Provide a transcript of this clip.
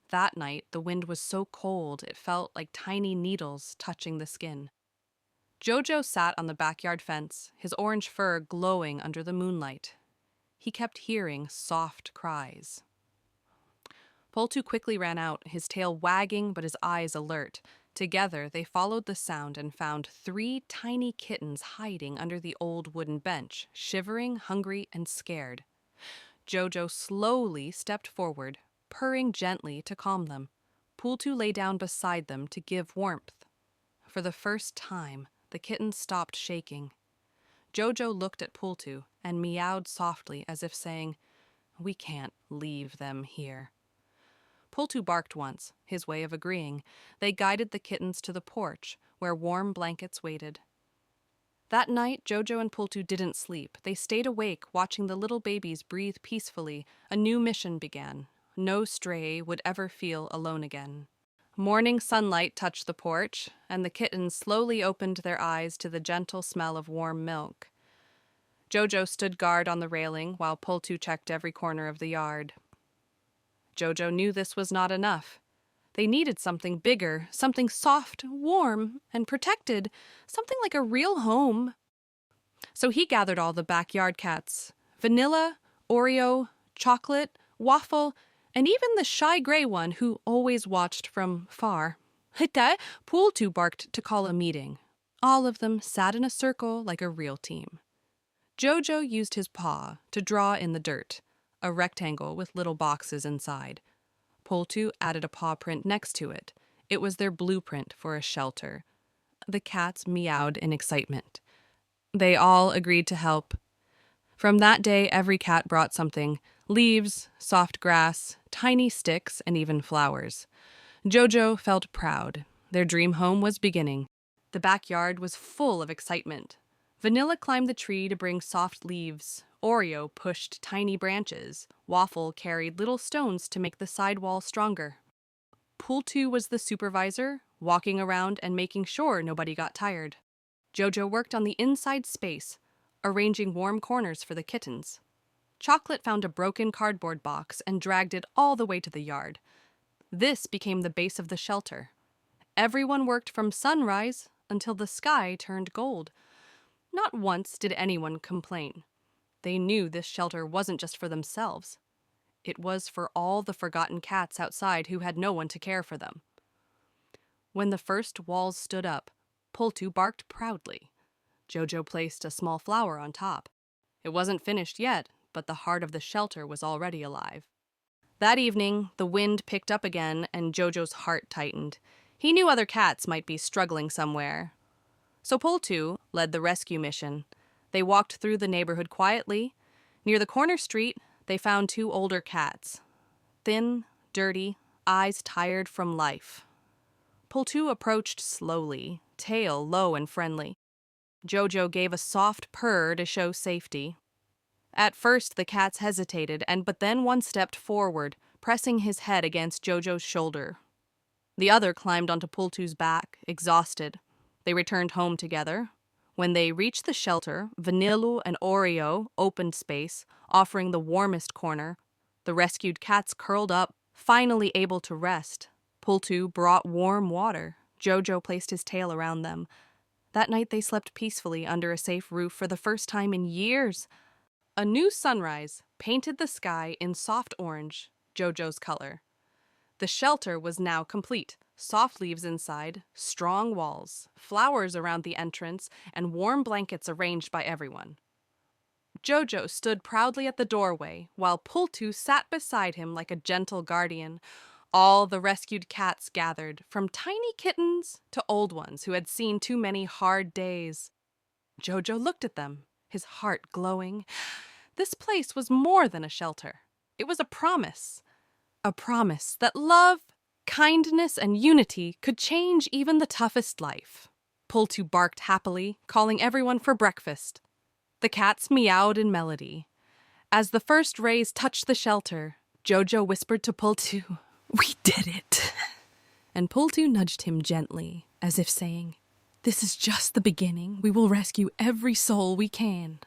That night, the wind was so cold it felt like tiny needles touching the skin. Jojo sat on the backyard fence, his orange fur glowing under the moonlight. He kept hearing soft cries. Pultu quickly ran out, his tail wagging but his eyes alert. Together, they followed the sound and found 3 tiny kittens hiding under the old wooden bench, shivering, hungry, and scared. Jojo slowly stepped forward, purring gently to calm them. Pultu lay down beside them to give warmth. For the first time, the kittens stopped shaking. Jojo looked at Pultu and meowed softly as if saying, "We can't leave them here." Pultu barked once, his way of agreeing. They guided the kittens to the porch, where warm blankets waited. That night, Jojo and Pultu didn't sleep. They stayed awake, watching the little babies breathe peacefully. A new mission began. No stray would ever feel alone again. Morning sunlight touched the porch, and the kittens slowly opened their eyes to the gentle smell of warm milk. Jojo stood guard on the railing while Pultu checked every corner of the yard. Jojo knew this was not enough. They needed something bigger, something soft, warm, and protected, something like a real home. So he gathered all the backyard cats, Vanilla, Oreo, Chocolate, Waffle, and even the shy gray one who always watched from far. Hita, Pultu barked to call a meeting. All of them sat in a circle like a real team. Jojo used his paw to draw in the dirt, a rectangle with little boxes inside. Pultu added a paw print next to it. It was their blueprint for a shelter. The cats meowed in excitement. They all agreed to help. From that day, every cat brought something: leaves, soft grass, tiny sticks, and even flowers. Jojo felt proud. Their dream home was beginning. The backyard was full of excitement. Vanilla climbed the tree to bring soft leaves. Oreo pushed tiny branches. Waffle carried little stones to make the sidewall stronger. Pultu was the supervisor, walking around and making sure nobody got tired. Jojo worked on the inside space, arranging warm corners for the kittens. Chocolate found a broken cardboard box and dragged it all the way to the yard. This became the base of the shelter. Everyone worked from sunrise until the sky turned gold. Not once did anyone complain. They knew this shelter wasn't just for themselves. It was for all the forgotten cats outside who had no one to care for them. When the first walls stood up, Pultu barked proudly. Jojo placed a small flower on top. It wasn't finished yet, but the heart of the shelter was already alive. That evening, the wind picked up again and Jojo's heart tightened. He knew other cats might be struggling somewhere. So Pultu led the rescue mission. They walked through the neighborhood quietly. Near the corner street, they found 2 older cats. Thin, dirty, eyes tired from life. Pultu approached slowly, tail low and friendly. Jojo gave a soft purr to show safety. At first, the cats hesitated, but then one stepped forward, pressing his head against Jojo's shoulder. The other climbed onto Pultu's back, exhausted. They returned home together. When they reached the shelter, Vanilla and Oreo opened space, offering the warmest corner. The rescued cats curled up, finally able to rest. Pultu brought warm water. Jojo placed his tail around them. That night they slept peacefully under a safe roof for the first time in years. A new sunrise painted the sky in soft orange, Jojo's color. The shelter was now complete. Soft leaves inside, strong walls, flowers around the entrance, and warm blankets arranged by everyone. Jojo stood proudly at the doorway, while Pultu sat beside him like a gentle guardian. All the rescued cats gathered, from tiny kittens to old ones who had seen too many hard days. Jojo looked at them, his heart glowing. This place was more than a shelter. It was a promise that love, kindness, and unity could change even the toughest life. Pultu barked happily, calling everyone for breakfast. The cats meowed in melody. As the first rays touched the shelter, Jojo whispered to Pultu, "We did it!" And Pultu nudged him gently, as if saying, "This is just the beginning. We will rescue every soul we can."